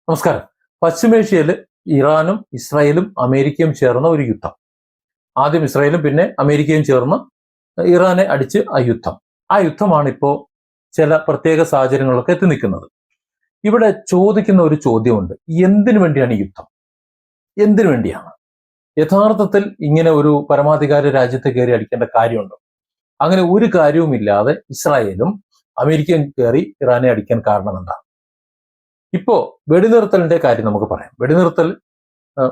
നമസ്കാരം. പശ്ചിമേഷ്യയിൽ ഇറാനും ഇസ്രായേലും അമേരിക്കയും ചേർന്ന ഒരു യുദ്ധം. ആദ്യം ഇസ്രായേലും പിന്നെ അമേരിക്കയും ചേർന്ന് ഇറാനെ അടിച്ച് ആ യുദ്ധമാണ് ഇപ്പോൾ ചില പ്രത്യേക സാഹചര്യങ്ങളിലൊക്കെ എത്തി നിൽക്കുന്നത്. ഇവിടെ ചോദിക്കുന്ന ഒരു ചോദ്യമുണ്ട്: എന്തിനു വേണ്ടിയാണ് ഈ യുദ്ധം? എന്തിനു വേണ്ടിയാണ്? യഥാർത്ഥത്തിൽ ഇങ്ങനെ ഒരു പരമാധികാര രാജ്യത്തെ കയറി അടിക്കേണ്ട കാര്യമുണ്ടോ? അങ്ങനെ ഒരു കാര്യവുമില്ലാതെ ഇസ്രായേലും അമേരിക്കയും കയറി ഇറാനെ അടിക്കാൻ കാരണം എന്താണ്? ഇപ്പോ വെടിനിർത്തലിന്റെ കാര്യം നമുക്ക് പറയാം. വെടിനിർത്തൽ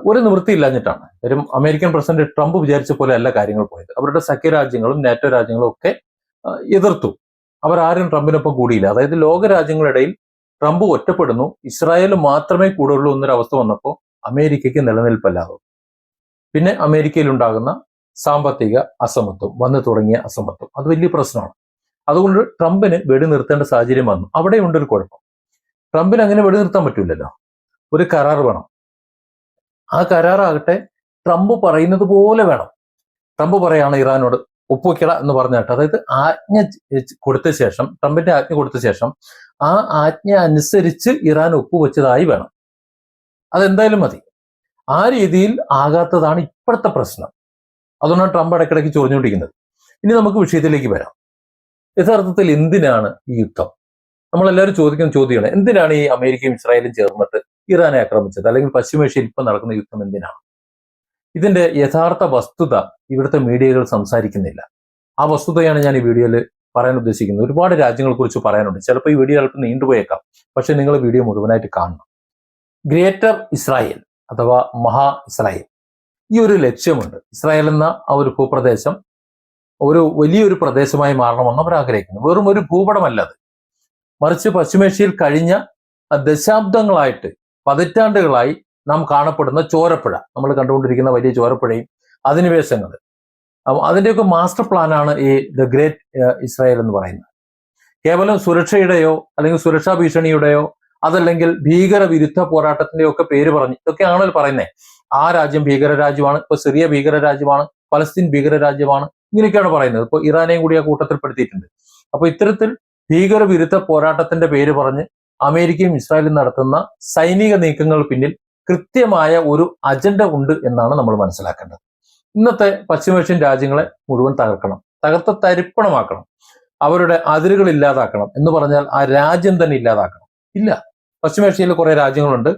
ഒരു നിവൃത്തിയില്ലാഞ്ഞിട്ടാണ്. കാര്യം അമേരിക്കൻ പ്രസിഡന്റ് ട്രംപ് വിചാരിച്ച പോലെ അല്ല കാര്യങ്ങൾ പോയത്. അവരുടെ സഖ്യരാജ്യങ്ങളും നാറ്റോ രാജ്യങ്ങളും ഒക്കെ എതിർത്തു. അവരാരും ട്രംപിനൊപ്പം കൂടിയില്ല. അതായത് ലോക രാജ്യങ്ങളിടയിൽ ട്രംപ് ഒറ്റപ്പെടുന്നു, ഇസ്രായേൽ മാത്രമേ കൂടുള്ളൂ എന്നൊരവസ്ഥ വന്നപ്പോൾ അമേരിക്കയ്ക്ക് നിലനിൽപ്പല്ലാതെ. പിന്നെ അമേരിക്കയിൽ ഉണ്ടാകുന്ന സാമ്പത്തിക അസമത്വം, വന്നു തുടങ്ങിയ അസമത്വം, അത് വലിയ പ്രശ്നമാണ്. അതുകൊണ്ട് ട്രംപിന് വെടിനിർത്തേണ്ട സാഹചര്യം വന്നു. അവിടെയുണ്ടൊരു കുഴപ്പം. ട്രംപിന് അങ്ങനെ വെടിനിർത്താൻ പറ്റൂലല്ലോ. ഒരു കരാർ വേണം. ആ കരാറാകട്ടെ ട്രംപ് പറയുന്നത് പോലെ വേണം. ട്രംപ് പറയാണ് ഇറാനോട് ഒപ്പുവെക്കട എന്ന് പറഞ്ഞിട്ട്, അതായത് ആജ്ഞ കൊടുത്ത ശേഷം, ട്രംപിന്റെ ആജ്ഞ കൊടുത്ത ശേഷം ആ ആജ്ഞ അനുസരിച്ച് ഇറാൻ ഒപ്പുവെച്ചതായി വേണം. അതെന്തായാലും മതി. ആ രീതിയിൽ ആകാത്തതാണ് ഇപ്പോഴത്തെ പ്രശ്നം. അതുകൊണ്ടാണ് ട്രംപ് ഇടയ്ക്കിടയ്ക്ക് ചൊറിഞ്ഞുകൊണ്ടിരിക്കുന്നത്. ഇനി നമുക്ക് വിഷയത്തിലേക്ക് വരാം. യഥാർത്ഥത്തിൽ എന്തിനാണ് ഈ യുദ്ധം? നമ്മളെല്ലാവരും ചോദിക്കുന്ന ചോദ്യമാണ്: എന്തിനാണ് ഈ അമേരിക്കയും ഇസ്രായേലും ചേർന്നിട്ട് ഇറാനെ ആക്രമിച്ചത്? അല്ലെങ്കിൽ പശ്ചിമേഷ്യയിൽ ഇപ്പം നടക്കുന്ന യുദ്ധം എന്തിനാണ്? ഇതിന്റെ യഥാർത്ഥ വസ്തുത ഇവിടുത്തെ മീഡിയകൾ സംസാരിക്കുന്നില്ല. ആ വസ്തുതയാണ് ഞാൻ ഈ വീഡിയോയിൽ പറയാൻ ഉദ്ദേശിക്കുന്നത്. ഒരുപാട് രാജ്യങ്ങളെ കുറിച്ച് പറയാനുണ്ട്. ചിലപ്പോൾ ഈ വീഡിയോ അല്പം നീണ്ടുപോയേക്കാം, പക്ഷെ നിങ്ങൾ വീഡിയോ മുഴുവനായിട്ട് കാണണം. ഗ്രേറ്റർ ഇസ്രായേൽ അഥവാ മഹാ ഇസ്രായേൽ, ഈ ഒരു ലക്ഷ്യമുണ്ട്. ഇസ്രായേൽ എന്ന ആ ഒരു ഭൂപ്രദേശം ഒരു വലിയൊരു പ്രദേശമായി മാറണമെന്ന് അവർ ആഗ്രഹിക്കുന്നു. വെറും ഒരു ഭൂപടമല്ല അത്, മറിച്ച് പശ്ചിമേഷ്യയിൽ കഴിഞ്ഞ ദശാബ്ദങ്ങളായിട്ട്, പതിറ്റാണ്ടുകളായി നാം കാണപ്പെടുന്ന ചോരപ്പുഴ, നമ്മൾ കണ്ടുകൊണ്ടിരിക്കുന്ന വലിയ ചോരപ്പുഴയും അധിനിവേശങ്ങൾ, അതിൻ്റെയൊക്കെ മാസ്റ്റർ പ്ലാനാണ് ഈ ദ ഗ്രേറ്റ് ഇസ്രായേൽ എന്ന് പറയുന്നത്. കേവലം സുരക്ഷയുടെയോ അല്ലെങ്കിൽ സുരക്ഷാ ഭീഷണിയുടെയോ അതല്ലെങ്കിൽ ഭീകരവിരുദ്ധ പോരാട്ടത്തിന്റെയോ ഒക്കെ പേര് പറഞ്ഞ് ഇതൊക്കെയാണല്ലോ പറയുന്നത്. ആ രാജ്യം ഭീകര രാജ്യമാണ്, ഇപ്പൊ സിറിയ ഭീകര രാജ്യമാണ്, പലസ്തീൻ ഭീകര രാജ്യമാണ്, ഇങ്ങനെയൊക്കെയാണ് പറയുന്നത്. ഇപ്പൊ ഇറാനെയും കൂടി ആ കൂട്ടത്തിൽപ്പെടുത്തിയിട്ടുണ്ട്. അപ്പൊ ഇത്തരത്തിൽ ഭീകരവിരുദ്ധ പോരാട്ടത്തിന്റെ പേര് പറഞ്ഞ് അമേരിക്കയും ഇസ്രായേലും നടത്തുന്ന സൈനിക നീക്കങ്ങൾ പിന്നിൽ കൃത്യമായ ഒരു അജണ്ട ഉണ്ട് എന്നാണ് നമ്മൾ മനസ്സിലാക്കേണ്ടത്. ഇന്നത്തെ പശ്ചിമേഷ്യൻ രാജ്യങ്ങളെ മുഴുവൻ തകർക്കണം, തകർത്ത തരിപ്പണമാക്കണം, അവരുടെ അതിരുകൾ ഇല്ലാതാക്കണം. എന്ന് പറഞ്ഞാൽ ആ രാജ്യം തന്നെ ഇല്ലാതാക്കണം. ഇല്ല, പശ്ചിമേഷ്യയിൽ കുറെ രാജ്യങ്ങളുണ്ട്.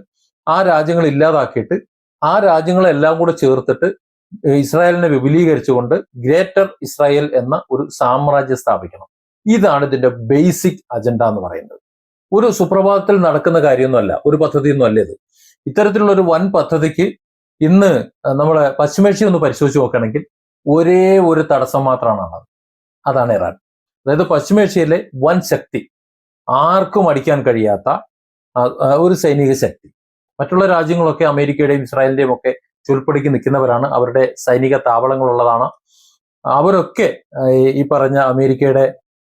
ആ രാജ്യങ്ങൾ ഇല്ലാതാക്കിയിട്ട് ആ രാജ്യങ്ങളെല്ലാം കൂടെ ചേർത്തിട്ട് ഇസ്രായേലിനെ വിപുലീകരിച്ചുകൊണ്ട് ഗ്രേറ്റർ ഇസ്രായേൽ എന്ന ഒരു സാമ്രാജ്യം സ്ഥാപിക്കണം. ഇതാണ് ഇതിന്റെ ബേസിക് അജണ്ട എന്ന് പറയുന്നത്. ഒരു സുപ്രഭാതത്തിൽ നടക്കുന്ന കാര്യമൊന്നുമല്ല, ഒരു പദ്ധതിയൊന്നും അല്ല ഇത്. ഇത്തരത്തിലുള്ള ഒരു വൻ പദ്ധതിക്ക് ഇന്ന് നമ്മളെ പശ്ചിമേഷ്യ ഒന്ന് പരിശോധിച്ച് നോക്കുകയാണെങ്കിൽ ഒരേ ഒരു തടസ്സം മാത്രമാണ്, അതാണ് ഇറാൻ. അതായത് പശ്ചിമേഷ്യയിലെ വൻ ശക്തി, ആർക്കും അടിക്കാൻ കഴിയാത്ത ഒരു സൈനിക ശക്തി. മറ്റുള്ള രാജ്യങ്ങളൊക്കെ അമേരിക്കയുടെയും ഇസ്രായേലിന്റെയും ഒക്കെ ചുൽപ്പടിക്ക് നിൽക്കുന്നവരാണ്, അവരുടെ സൈനിക താവളങ്ങളുള്ളതാണ്. അവരൊക്കെ ഈ പറഞ്ഞ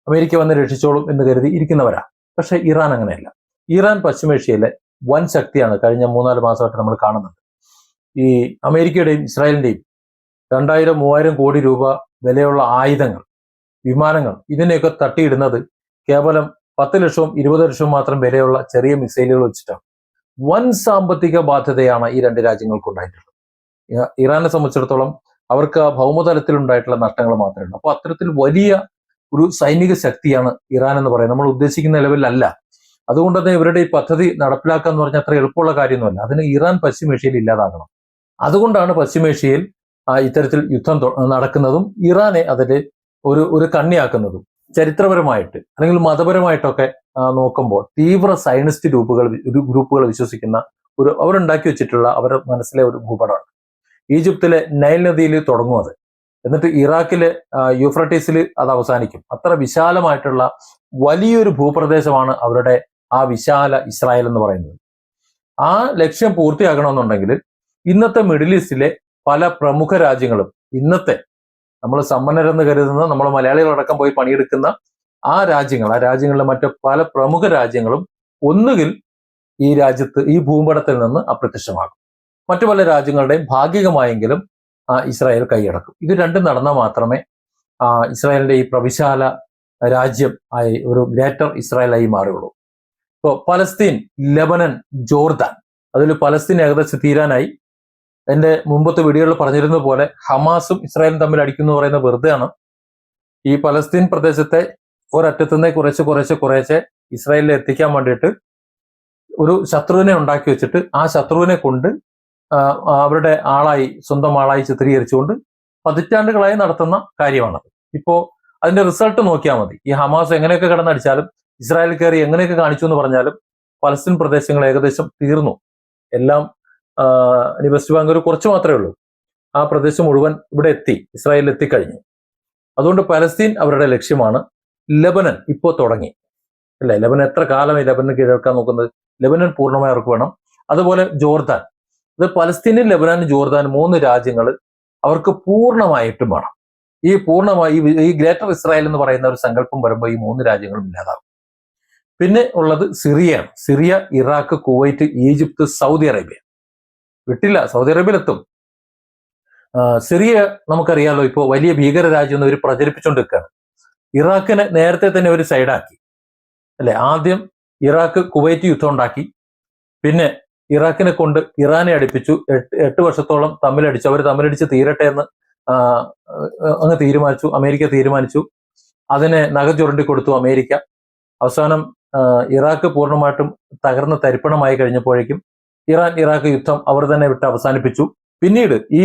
അമേരിക്ക വന്ന് രക്ഷിച്ചോളും എന്ന് കരുതി ഇരിക്കുന്നവരാണ്. പക്ഷെ ഇറാൻ അങ്ങനെയല്ല. ഇറാൻ പശ്ചിമേഷ്യയിലെ വൻ ശക്തിയാണ്. കഴിഞ്ഞ 3-4 മാസമായിട്ട് നമ്മൾ കാണുന്നത്. ഈ അമേരിക്കയുടെയും ഇസ്രായേലിന്റെയും 2000-3000 കോടി രൂപ വിലയുള്ള ആയുധങ്ങൾ, വിമാനങ്ങൾ, ഇതിനെയൊക്കെ തട്ടിയിടുന്നത് കേവലം 10 ലക്ഷവും 20 ലക്ഷവും മാത്രം വിലയുള്ള ചെറിയ മിസൈലുകൾ വെച്ചിട്ടാണ്. വൻ സാമ്പത്തിക ബാധ്യതയാണ് ഈ രണ്ട് രാജ്യങ്ങൾക്കും ഉണ്ടായിട്ടുള്ളത്. ഇറാനെ സംബന്ധിച്ചിടത്തോളം അവർക്ക് ആ ഭൗമതലത്തിൽ ഉണ്ടായിട്ടുള്ള നഷ്ടങ്ങൾ മാത്രമേ ഉള്ളൂ. അപ്പൊ അത്തരത്തിൽ വലിയ ഒരു സൈനിക ശക്തിയാണ് ഇറാൻ എന്ന് പറയുന്നത്. നമ്മൾ ഉദ്ദേശിക്കുന്ന ലെവലിലല്ല. അതുകൊണ്ട് തന്നെ ഇവരുടെ ഈ പദ്ധതി നടപ്പിലാക്കുക എന്ന് പറഞ്ഞാൽ അത്ര എളുപ്പമുള്ള കാര്യമൊന്നുമല്ല. അതിന് ഇറാൻ പശ്ചിമേഷ്യയിൽ ഇല്ലാതാകണം. അതുകൊണ്ടാണ് പശ്ചിമേഷ്യയിൽ ഇത്തരത്തിൽ യുദ്ധം നടക്കുന്നതും ഇറാനെ അതിൽ ഒരു കണ്ണിയാക്കുന്നതും. ചരിത്രപരമായിട്ട് അല്ലെങ്കിൽ മതപരമായിട്ടൊക്കെ നോക്കുമ്പോൾ തീവ്ര സയനിസ്റ്റ് ഗ്രൂപ്പുകൾ വിശ്വസിക്കുന്ന അവരുണ്ടാക്കി വെച്ചിട്ടുള്ള അവരുടെ മനസ്സിലെ ഒരു ഭൂപടമാണ്. ഈജിപ്തിലെ നൈൽ നദിയിൽ തുടങ്ങും അത്, എന്നിട്ട് ഇറാഖിലെ യൂഫ്രട്ടീസിൽ അത് അവസാനിക്കും. അത്ര വിശാലമായിട്ടുള്ള വലിയൊരു ഭൂപ്രദേശമാണ് അവരുടെ ആ വിശാല ഇസ്രായേൽ എന്ന് പറയുന്നത്. ആ ലക്ഷ്യം പൂർത്തിയാക്കണമെന്നുണ്ടെങ്കിൽ ഇന്നത്തെ മിഡിൽ ഈസ്റ്റിലെ പല പ്രമുഖ രാജ്യങ്ങളും, ഇന്നത്തെ നമ്മൾ സമ്പന്നരെന്ന് കരുതുന്ന നമ്മൾ മലയാളികളടക്കം പോയി പണിയെടുക്കുന്ന ആ രാജ്യങ്ങളിലെ മറ്റ് പല പ്രമുഖ രാജ്യങ്ങളും ഒന്നുകിൽ ഈ ഭൂപടത്തിൽ നിന്ന് അപ്രത്യക്ഷമാകും. മറ്റു പല രാജ്യങ്ങളുടെയും ഭാഗികമായെങ്കിലും ഇസ്രായേൽ കൈയടക്കും. ഇത് രണ്ടും നടന്നാൽ മാത്രമേ ഇസ്രായേലിന്റെ ഈ പ്രവിശാല രാജ്യം ആയി ഒരു ഗ്രേറ്റർ ഇസ്രായേലായി മാറുകയുള്ളൂ. ഇപ്പോൾ പലസ്തീൻ, ലെബനൻ, ജോർദാൻ അതിൽ പലസ്തീൻ ഏകദേശം തീരാനായി. എന്റെ മുമ്പത്തെ വീഡിയോയിൽ പറഞ്ഞിരുന്നത് പോലെ ഹമാസും ഇസ്രായേലും തമ്മിൽ അടിക്കുന്നു പറയുന്ന വെറുതെയാണ്. ഈ പലസ്തീൻ പ്രദേശത്തെ ഒരറ്റത്തുനിന്ന് കുറേശ്ശെ ഇസ്രായേലിൽ എത്തിക്കാൻ വേണ്ടിയിട്ട് ഒരു ശത്രുവിനെ ഉണ്ടാക്കി വെച്ചിട്ട് ആ ശത്രുവിനെ കൊണ്ട് അവരുടെ ആളായി, സ്വന്തം ആളായി ചിത്രീകരിച്ചുകൊണ്ട് പതിറ്റാണ്ടുകളായി നടത്തുന്ന കാര്യമാണത്. ഇപ്പോ അതിന്റെ റിസൾട്ട് നോക്കിയാൽ മതി. ഈ ഹമാസ് എങ്ങനെയൊക്കെ കിടന്നടിച്ചാലും ഇസ്രായേൽ കയറി എങ്ങനെയൊക്കെ കാണിച്ചു എന്ന് പറഞ്ഞാലും പലസ്തീൻ പ്രദേശങ്ങൾ ഏകദേശം തീർന്നു. എല്ലാം വെസ്റ്റ് ബാങ്ക് ഒരു കുറച്ച് മാത്രമേ ഉള്ളൂ. ആ പ്രദേശം മുഴുവൻ ഇവിടെ എത്തി, ഇസ്രായേലിൽ എത്തിക്കഴിഞ്ഞു. അതുകൊണ്ട് പലസ്തീൻ അവരുടെ ലക്ഷ്യമാണ്. ലെബനൻ ഇപ്പോ തുടങ്ങി അല്ലെ? ലെബനൻ എത്ര കാലമായി ലെബനൻ കീഴടക്കാൻ നോക്കുന്നത്? ലെബനൻ പൂർണ്ണമായി അവർക്ക് വേണം. അതുപോലെ ജോർദാൻ, ഇത് പലസ്തീനും ലെബനാനും ജോർദാനും 3 രാജ്യങ്ങൾ അവർക്ക് പൂർണ്ണമായിട്ടും വേണം. ഈ ഗ്രേറ്റർ ഇസ്രായേൽ എന്ന് പറയുന്ന ഒരു സങ്കല്പം വരുമ്പോൾ ഈ 3 രാജ്യങ്ങളും ഇല്ലാതാകും. പിന്നെ ഉള്ളത് സിറിയയാണ്. Syria, Iraq, Kuwait, Egypt, Saudi Arabia. വിട്ടില്ല, സൗദി അറേബ്യയിലെത്തും. സിറിയ നമുക്കറിയാലോ, ഇപ്പോൾ വലിയ ഭീകര രാജ്യം എന്ന് അവർ പ്രചരിപ്പിച്ചുകൊണ്ടിരിക്കുകയാണ്. ഇറാഖിനെ നേരത്തെ തന്നെ ഒരു സൈഡാക്കി അല്ലെ? ആദ്യം ഇറാഖ് കുവൈറ്റ് യുദ്ധം ഉണ്ടാക്കി, പിന്നെ ഇറാഖിനെ കൊണ്ട് ഇറാനെ അടുപ്പിച്ചു. 8 വർഷത്തോളം തമ്മിലടിച്ചു. അവർ തമ്മിലടിച്ച് തീരട്ടെ എന്ന് അങ്ങ് തീരുമാനിച്ചു. അമേരിക്ക തീരുമാനിച്ചു. അതിനെ നഖചുരണ്ടി കൊടുത്തു അമേരിക്ക. അവസാനം ഇറാഖ് പൂർണ്ണമായിട്ടും തകർന്ന് തരിപ്പണമായി കഴിഞ്ഞപ്പോഴേക്കും ഇറാഖ് യുദ്ധം അവർ തന്നെ വിട്ട് അവസാനിപ്പിച്ചു. പിന്നീട് ഈ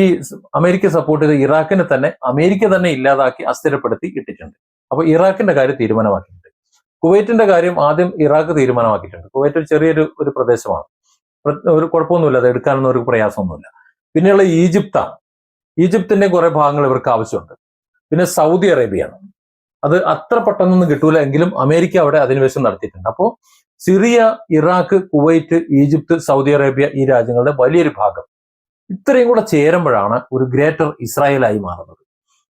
അമേരിക്ക സപ്പോർട്ട് ചെയ്ത ഇറാഖിനെ തന്നെ അമേരിക്ക തന്നെ ഇല്ലാതാക്കി അസ്ഥിരപ്പെടുത്തി ഇട്ടിട്ടുണ്ട്. അപ്പൊ ഇറാഖിന്റെ കാര്യം തീരുമാനമാക്കിയിട്ടുണ്ട്. കുവൈറ്റിന്റെ കാര്യം ആദ്യം ഇറാഖ് തീരുമാനമാക്കിയിട്ടുണ്ട്. കുവൈറ്റ് ഒരു ചെറിയൊരു പ്രദേശമാണ്, ഒരു കുഴപ്പമൊന്നുമില്ല, അത് എടുക്കാനൊന്നും ഒരു പ്രയാസമൊന്നുമില്ല. പിന്നെയുള്ള ഈജിപ്താണ്. ഈജിപ്തിന്റെ കുറെ ഭാഗങ്ങൾ ഇവർക്ക് ആവശ്യമുണ്ട്. പിന്നെ സൗദി അറേബ്യയാണ്. അത് അത്ര പെട്ടെന്നൊന്നും കിട്ടൂല, എങ്കിലും അമേരിക്ക അവിടെ അധിനിവേശം നടത്തിയിട്ടുണ്ട്. അപ്പോൾ Syria, Iraq, Kuwait, Egypt, Saudi Arabia, ഈ രാജ്യങ്ങളുടെ വലിയൊരു ഭാഗം ഇത്രയും കൂടെ ചേരുമ്പോഴാണ് ഒരു ഗ്രേറ്റർ ഇസ്രായേലായി മാറുന്നത്.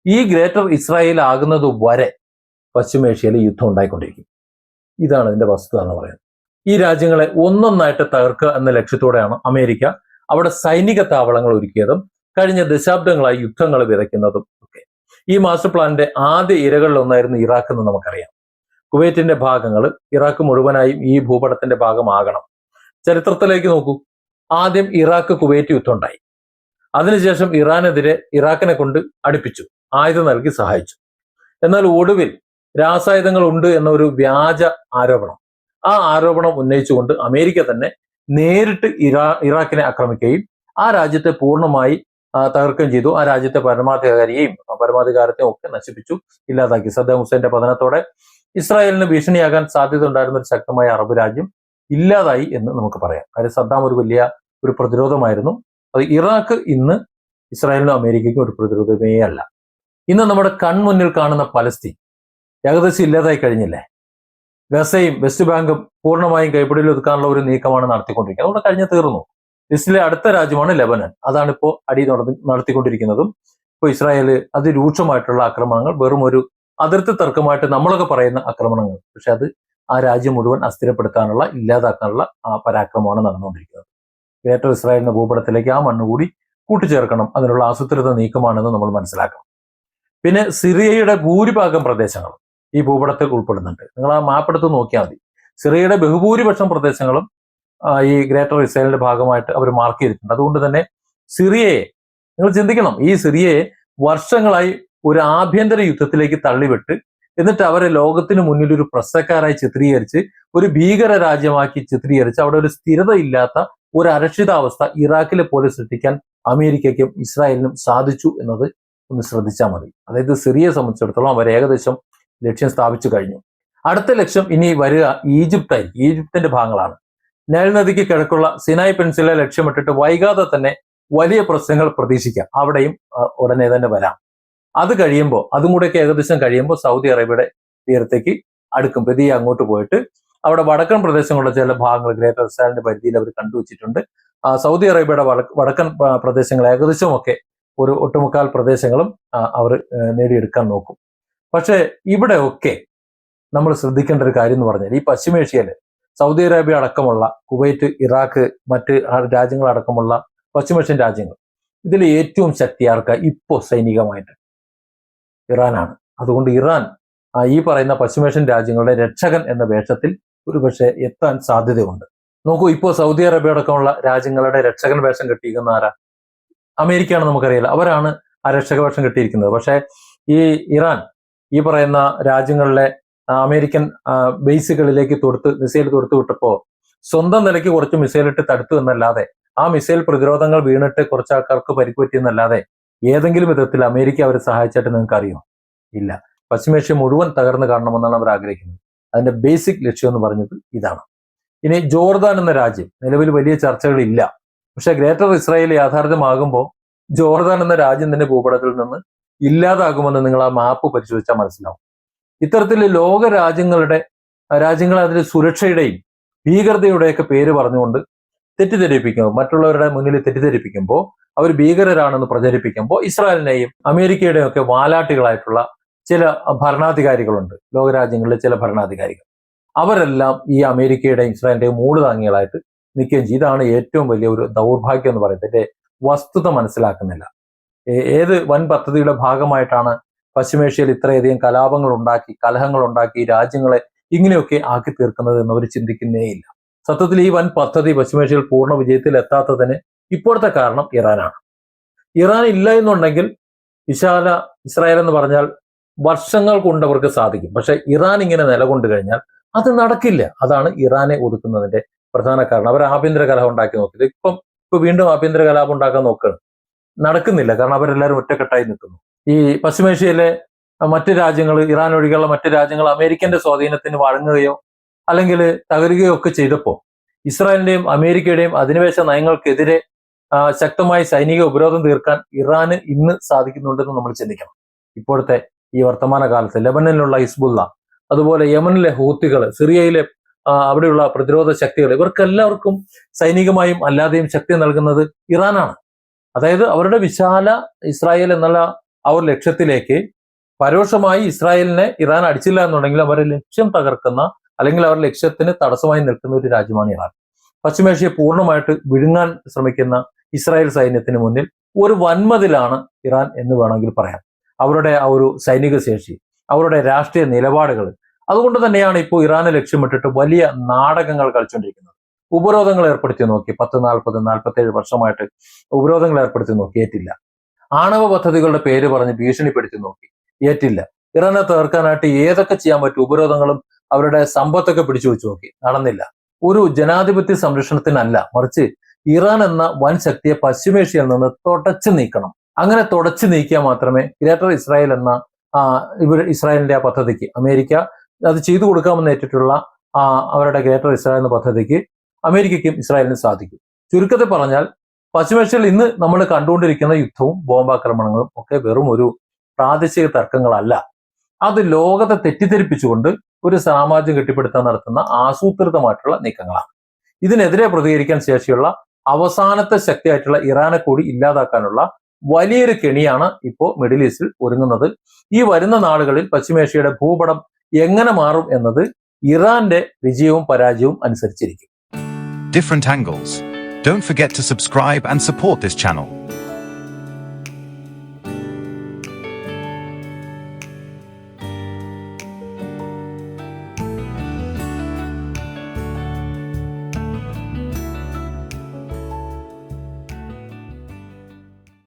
ഈ ഗ്രേറ്റർ ഇസ്രായേൽ ആകുന്നത് വരെ പശ്ചിമേഷ്യയിൽ യുദ്ധം ഉണ്ടായിക്കൊണ്ടിരിക്കും. ഇതാണ് ഇതിന്റെ വസ്തുത എന്ന് പറയുന്നത്. ഈ രാജ്യങ്ങളെ ഒന്നൊന്നായിട്ട് തകർക്കുക എന്ന ലക്ഷ്യത്തോടെയാണ് അമേരിക്ക അവിടെ സൈനിക താവളങ്ങൾ ഒരുക്കിയതും കഴിഞ്ഞ ദശാബ്ദങ്ങളായി യുദ്ധങ്ങൾ വിതയ്ക്കുന്നതും ഒക്കെ. ഈ മാസ്റ്റർ പ്ലാനിന്റെ ആദ്യ ഇരകളിലൊന്നായിരുന്നു ഇറാഖ് എന്ന് നമുക്കറിയാം. കുവൈറ്റിന്റെ ഭാഗങ്ങൾ ഇറാഖ് മുഴുവനായും ഈ ഭൂപടത്തിന്റെ ഭാഗമാകണം. ചരിത്രത്തിലേക്ക് നോക്കൂ. ആദ്യം ഇറാഖ് കുവൈറ്റ് യുദ്ധം ഉണ്ടായി. അതിനുശേഷം ഇറാനെതിരെ ഇറാഖിനെ കൊണ്ട് അടുപ്പിച്ചു, ആയുധം നൽകി സഹായിച്ചു. എന്നാൽ ഒടുവിൽ രാസായുധങ്ങൾ ഉണ്ട് എന്നൊരു വ്യാജ ആരോപണം, ആ ആരോപണം ഉന്നയിച്ചുകൊണ്ട് അമേരിക്ക തന്നെ നേരിട്ട് ഇറാഖിനെ ആക്രമിക്കുകയും ആ രാജ്യത്തെ പൂർണ്ണമായി തകർക്കുകയും ചെയ്തു. ആ രാജ്യത്തെ പരമാധികാരത്തെയും ഒക്കെ നശിപ്പിച്ചു, ഇല്ലാതാക്കി. സദ്ദാം ഹുസൈന്റെ പതനത്തോടെ ഇസ്രായേലിന് ഭീഷണിയാകാൻ സാധ്യത ഉണ്ടായിരുന്ന ഒരു ശക്തമായ അറബ് രാജ്യം ഇല്ലാതായി എന്ന് നമുക്ക് പറയാം. കാര്യം സദ്ദാം ഒരു പ്രതിരോധമായിരുന്നു. അത് ഇറാഖ് ഇന്ന് ഇസ്രായേലിനും അമേരിക്കയ്ക്കും ഒരു പ്രതിരോധമേ അല്ല. ഇന്ന് നമ്മുടെ കൺമുന്നിൽ കാണുന്ന പലസ്തീൻ ഏകദേശം ഇല്ലാതായി കഴിഞ്ഞില്ലേ? ഗസയും വെസ്റ്റ് ബാങ്കും പൂർണ്ണമായും കൈപ്പിടിയിൽ ഒതുക്കാനുള്ള ഒരു നീക്കമാണ് നടത്തിക്കൊണ്ടിരിക്കുന്നത്. അതുകൊണ്ട് കഴിഞ്ഞ തീർന്നു. ലിസ്റ്റിലെ അടുത്ത രാജ്യമാണ് ലെബനൻ. അതാണിപ്പോ നടത്തിക്കൊണ്ടിരിക്കുന്നതും. ഇപ്പോൾ ഇസ്രായേല് അതിരൂക്ഷമായിട്ടുള്ള ആക്രമണങ്ങൾ, വെറും ഒരു അതിർത്തി തർക്കമായിട്ട് നമ്മളൊക്കെ പറയുന്ന ആക്രമണങ്ങൾ, പക്ഷെ അത് ആ രാജ്യം മുഴുവൻ അസ്ഥിരപ്പെടുത്താനുള്ള, ഇല്ലാതാക്കാനുള്ള ആ പരാക്രമമാണ് നടന്നുകൊണ്ടിരിക്കുന്നത്. ഗ്രേറ്റർ ഇസ്രായേലിന്റെ ഭൂപടത്തിലേക്ക് ആ മണ്ണ് കൂടി കൂട്ടിച്ചേർക്കണം, അതിനുള്ള ആസൂത്രിത നീക്കമാണെന്ന് നമ്മൾ മനസ്സിലാക്കണം. പിന്നെ സിറിയയുടെ ഭൂരിഭാഗം പ്രദേശങ്ങളും ഈ ഭൂപടത്തിൽ ഉൾപ്പെടുന്നുണ്ട്. നിങ്ങൾ ആ മാപ്പെടുത്ത് നോക്കിയാൽ മതി. സിറിയയുടെ ബഹുഭൂരിപക്ഷം പ്രദേശങ്ങളും ഈ ഗ്രേറ്റർ ഇസ്രായേലിന്റെ ഭാഗമായിട്ട് അവർ മാർക്ക് ചെയ്തിട്ടുണ്ട്. അതുകൊണ്ട് തന്നെ സിറിയയെ നിങ്ങൾ ചിന്തിക്കണം, ഈ സിറിയയെ വർഷങ്ങളായി ഒരു ആഭ്യന്തര യുദ്ധത്തിലേക്ക് തള്ളിവിട്ട്, എന്നിട്ട് അവരെ ലോകത്തിന് മുന്നിൽ ഒരു പ്രശ്നക്കാരായി ചിത്രീകരിച്ച്, ഒരു ഭീകര രാജ്യമാക്കി ചിത്രീകരിച്ച്, അവിടെ ഒരു സ്ഥിരതയില്ലാത്ത ഒരു അരക്ഷിതാവസ്ഥ ഇറാഖിലെ പോലെ സൃഷ്ടിക്കാൻ അമേരിക്കയ്ക്കും ഇസ്രായേലിനും സാധിച്ചു എന്നത് ഒന്ന് ശ്രദ്ധിച്ചാൽ മതി. അതായത് സിറിയയെ സംബന്ധിച്ചിടത്തോളം അവർ ഏകദേശം ലക്ഷ്യം സ്ഥാപിച്ചു കഴിഞ്ഞു. അടുത്ത ലക്ഷ്യം ഇനി വരിക ഈജിപ്തായിരിക്കും. ഈജിപ്തിന്റെ ഭാഗങ്ങളാണ്. നൈൽ നദിക്ക് കിഴക്കുള്ള സിനായ് പെൻസില ലക്ഷ്യമിട്ടിട്ട് വൈകാതെ തന്നെ വലിയ പ്രശ്നങ്ങൾ പ്രതീക്ഷിക്കാം. അവിടെയും ഉടനെ തന്നെ വരാം. അത് കഴിയുമ്പോൾ, അതും കൂടെയൊക്കെ ഏകദേശം കഴിയുമ്പോൾ സൗദി അറേബ്യയുടെ തീരത്തേക്ക് അടുക്കും. പതിയെ അങ്ങോട്ട് പോയിട്ട് അവിടെ വടക്കൻ പ്രദേശങ്ങളുടെ ചില ഭാഗങ്ങൾ ഗ്രേറ്റർ ഇസ്രായേലിന്റെ പരിധിയിൽ അവർ കണ്ടുവച്ചിട്ടുണ്ട്. സൗദി അറേബ്യയുടെ വടക്കൻ പ്രദേശങ്ങൾ ഏകദേശമൊക്കെ ഒരു ഒട്ടുമുക്കാൽ പ്രദേശങ്ങളും അവർ നേടിയെടുക്കാൻ നോക്കും. പക്ഷെ ഇവിടെ ഒക്കെ നമ്മൾ ശ്രദ്ധിക്കേണ്ട ഒരു കാര്യം എന്ന് പറഞ്ഞാൽ, ഈ പശ്ചിമേഷ്യയില് സൗദി അറേബ്യ അടക്കമുള്ള കുവൈറ്റ്, ഇറാഖ്, മറ്റ് രാജ്യങ്ങളടക്കമുള്ള പശ്ചിമേഷ്യൻ രാജ്യങ്ങൾ, ഇതിൽ ഏറ്റവും ശക്തി ആർക്കാ ഇപ്പോൾ സൈനികമായിട്ട്? ഇറാനാണ്. അതുകൊണ്ട് ഇറാൻ ഈ പറയുന്ന പശ്ചിമേഷ്യൻ രാജ്യങ്ങളുടെ രക്ഷകൻ എന്ന വേഷത്തിൽ ഒരുപക്ഷെ എത്താൻ സാധ്യതയുണ്ട്. നോക്കൂ, ഇപ്പോൾ സൗദി അറേബ്യ അടക്കമുള്ള രാജ്യങ്ങളുടെ രക്ഷകൻ വേഷം കെട്ടിയിരിക്കുന്ന ആരാ? അമേരിക്കയാണ്, നമുക്കറിയില്ല. അവരാണ് ആ രക്ഷക വേഷം കെട്ടിയിരിക്കുന്നത്. പക്ഷേ ഈ ഇറാൻ ഈ പറയുന്ന രാജ്യങ്ങളിലെ അമേരിക്കൻ ബേസുകളിലേക്ക് മിസൈൽ തൊടുത്തു വിട്ടപ്പോൾ സ്വന്തം നിലയ്ക്ക് കുറച്ച് മിസൈൽ ഇട്ട് തടുത്തു എന്നല്ലാതെ, ആ മിസൈൽ പ്രതിരോധങ്ങൾ വീണിട്ട് കുറച്ച് ആൾക്കാർക്ക് പരിക്കുപറ്റിയെന്നല്ലാതെ ഏതെങ്കിലും വിധത്തിൽ അമേരിക്ക അവരെ സഹായിച്ചായിട്ട് നിങ്ങൾക്ക് അറിയോ? ഇല്ല. പശ്ചിമേഷ്യ മുഴുവൻ തകർന്നു കാണണമെന്നാണ് അവർ ആഗ്രഹിക്കുന്നത്. അതിന്റെ ബേസിക് ലക്ഷ്യം എന്ന് പറഞ്ഞത് ഇതാണ്. ഇനി ജോർദാൻ എന്ന രാജ്യം നിലവിൽ വലിയ ചർച്ചകളില്ല. പക്ഷെ ഗ്രേറ്റർ ഇസ്രായേൽ യാഥാർത്ഥ്യമാകുമ്പോൾ ജോർദാൻ എന്ന രാജ്യം തന്നെ ഭൂപടത്തിൽ നിന്ന് ഇല്ലാതാകുമെന്ന് നിങ്ങൾ ആ മാപ്പ് പരിശോധിച്ചാൽ മനസ്സിലാവും. ഇത്തരത്തിൽ ലോക രാജ്യങ്ങളെ അതിന്റെ സുരക്ഷയുടെയും ഭീകരതയുടെയൊക്കെ പേര് പറഞ്ഞുകൊണ്ട് തെറ്റിദ്ധരിപ്പിക്കുമ്പോൾ, മറ്റുള്ളവരുടെ മുന്നിൽ തെറ്റിദ്ധരിപ്പിക്കുമ്പോൾ, അവർ ഭീകരരാണെന്ന് പ്രചരിപ്പിക്കുമ്പോൾ ഇസ്രായേലിനെയും അമേരിക്കയുടെയും ഒക്കെ വാലാട്ടികളായിട്ടുള്ള ചില ഭരണാധികാരികളുണ്ട്, ലോകരാജ്യങ്ങളിലെ ചില ഭരണാധികാരികൾ. അവരെല്ലാം ഈ അമേരിക്കയുടെയും ഇസ്രായേലിന്റെയും മൂടുതാങ്ങികളായിട്ട് നിൽക്കുകയും ചെയ്യും. ഇതാണ് ഏറ്റവും വലിയ ഒരു ദൗർഭാഗ്യം എന്ന് പറയുന്നത്. ഇതിന്റെ വസ്തുത മനസ്സിലാക്കുന്നില്ല. ഏത് വൻ പദ്ധതിയുടെ ഭാഗമായിട്ടാണ് പശ്ചിമേഷ്യയിൽ ഇത്രയധികം കലഹങ്ങൾ ഉണ്ടാക്കി രാജ്യങ്ങളെ ഇങ്ങനെയൊക്കെ ആക്കി തീർക്കുന്നത് എന്നവർ ചിന്തിക്കുന്നേയില്ല. സത്യത്തിൽ ഈ വൻ പദ്ധതി പശ്ചിമേഷ്യയിൽ പൂർണ്ണ വിജയത്തിൽ എത്താത്തതിന് ഇപ്പോഴത്തെ കാരണം ഇറാനാണ്. ഇറാൻ ഇല്ല എന്നുണ്ടെങ്കിൽ വിശാല ഇസ്രായേൽ എന്ന് പറഞ്ഞാൽ വർഷങ്ങൾ കൊണ്ട് അവർക്ക് സാധിക്കും. പക്ഷെ ഇറാൻ ഇങ്ങനെ നിലകൊണ്ടു കഴിഞ്ഞാൽ അത് നടക്കില്ല. അതാണ് ഇറാനെ ഒതുക്കുന്നതിന്റെ പ്രധാന കാരണം. അവർ ആഭ്യന്തര കലഹം ഉണ്ടാക്കി നോക്കിയത്. ഇപ്പൊ വീണ്ടും ആഭ്യന്തര കലാപം ഉണ്ടാക്കാൻ നോക്കുകയാണ്. നടക്കുന്നില്ല. കാരണം അവരെല്ലാവരും ഒറ്റക്കെട്ടായി നിൽക്കുന്നു. ഈ പശ്ചിമേഷ്യയിലെ മറ്റ് രാജ്യങ്ങൾ, ഇറാൻ ഒഴികെയുള്ള മറ്റ് രാജ്യങ്ങൾ അമേരിക്കന്റെ സ്വാധീനത്തിന് വഴങ്ങുകയോ അല്ലെങ്കിൽ തകരുകയോ ഒക്കെ ചെയ്തപ്പോൾ ഇസ്രായേലിന്റെയും അമേരിക്കയുടെയും അധിനിവേശ നയങ്ങൾക്കെതിരെ ശക്തമായ സൈനിക ഉപരോധം തീർക്കാൻ ഇറാന് ഇന്ന് സാധിക്കുന്നുണ്ടെന്ന് നമ്മൾ ചിന്തിക്കണം. ഇപ്പോഴത്തെ ഈ വർത്തമാന കാലത്ത് ലെബനനിലുള്ള ഹിസ്ബുള്ള, അതുപോലെ യമനിലെ ഹൂത്തികൾ, സിറിയയിലെ അവിടെയുള്ള പ്രതിരോധ ശക്തികൾ, ഇവർക്കെല്ലാവർക്കും സൈനികമായും അല്ലാതെയും ശക്തി നൽകുന്നത് ഇറാനാണ്. അതായത് അവരുടെ വിശാല ഇസ്രായേൽ എന്നുള്ള ആ ഒരു ലക്ഷ്യത്തിലേക്ക് പരോക്ഷമായി ഇസ്രായേലിനെ ഇറാൻ അടിച്ചില്ല എന്നുണ്ടെങ്കിൽ അവരുടെ ലക്ഷ്യം തകർക്കുന്ന, അല്ലെങ്കിൽ അവരുടെ ലക്ഷ്യത്തിന് തടസ്സമായി നിൽക്കുന്ന ഒരു രാജ്യമാണ് ഇറാൻ. പശ്ചിമേഷ്യയെ പൂർണ്ണമായിട്ട് വിഴുങ്ങാൻ ശ്രമിക്കുന്ന ഇസ്രായേൽ സൈന്യത്തിന് മുന്നിൽ ഒരു വൻമതിലാണ് ഇറാൻ എന്ന് വേണമെങ്കിൽ പറയാം. അവരുടെ ആ ഒരു സൈനിക ശേഷി, അവരുടെ രാഷ്ട്രീയ നിലപാടുകൾ, അതുകൊണ്ട് തന്നെയാണ് ഇപ്പോൾ ഇറാനെ ലക്ഷ്യമിട്ടിട്ട് വലിയ നാടകങ്ങൾ കളിച്ചുകൊണ്ടിരിക്കുന്നത്. ഉപരോധങ്ങൾ ഏർപ്പെടുത്തി നോക്കി, 47 വർഷമായിട്ട് ഉപരോധങ്ങൾ ഏർപ്പെടുത്തി നോക്കി, ഏറ്റില്ല. ആണവ പദ്ധതികളുടെ പേര് പറഞ്ഞ് ഭീഷണിപ്പെടുത്തി നോക്കി, ഏറ്റില്ല. ഇറാനെ തകർക്കാനായിട്ട് ഏതൊക്കെ ചെയ്യാൻ പറ്റും, ഉപരോധങ്ങളും അവരുടെ സമ്പത്തൊക്കെ പിടിച്ചു വെച്ച് നോക്കി, നടന്നില്ല. ഒരു ജനാധിപത്യ സംരക്ഷണത്തിനല്ല, മറിച്ച് ഇറാൻ എന്ന വൻ ശക്തിയെ പശ്ചിമേഷ്യയിൽ നിന്ന് തുടച്ചു നീക്കണം. അങ്ങനെ തുടച്ചു നീക്കിയാൽ മാത്രമേ ഗ്രേറ്റർ ഇസ്രായേൽ എന്ന ഇസ്രായേലിന്റെ ആ പദ്ധതിക്ക്, അമേരിക്ക അത് ചെയ്തു കൊടുക്കാമെന്ന് ഏറ്റിട്ടുള്ള അവരുടെ ഗ്രേറ്റർ ഇസ്രായേൽ എന്ന പദ്ധതിക്ക് അമേരിക്കയ്ക്കും ഇസ്രായേലിനും സാധിക്കും. ചുരുക്കത്തിൽ പറഞ്ഞാൽ പശ്ചിമേഷ്യയിൽ ഇന്ന് നമ്മൾ കണ്ടുകൊണ്ടിരിക്കുന്ന യുദ്ധവും ബോംബാക്രമണങ്ങളും ഒക്കെ വെറും ഒരു പ്രാദേശിക തർക്കങ്ങളല്ല. അത് ലോകത്തെ തെറ്റിദ്ധരിപ്പിച്ചുകൊണ്ട് ഒരു സാമ്രാജ്യം കെട്ടിപ്പടുത്താൻ നടത്തുന്ന ആസൂത്രിതമായിട്ടുള്ള നീക്കങ്ങളാണ്. ഇതിനെതിരെ പ്രതികരിക്കാൻ ശേഷിയുള്ള അവസാനത്തെ ശക്തിയായിട്ടുള്ള ഇറാനെ കൂടി ഇല്ലാതാക്കാനുള്ള വലിയൊരു കെണിയാണ് ഇപ്പോൾ മിഡിൽ ഈസ്റ്റിൽ ഒരുങ്ങുന്നത്. ഈ വരുന്ന നാളുകളിൽ പശ്ചിമേഷ്യയുടെ ഭൂപടം എങ്ങനെ മാറും എന്നത് ഇറാന്റെ വിജയവും പരാജയവും അനുസരിച്ചിരിക്കും. Different angles. Don't forget to subscribe and support this channel.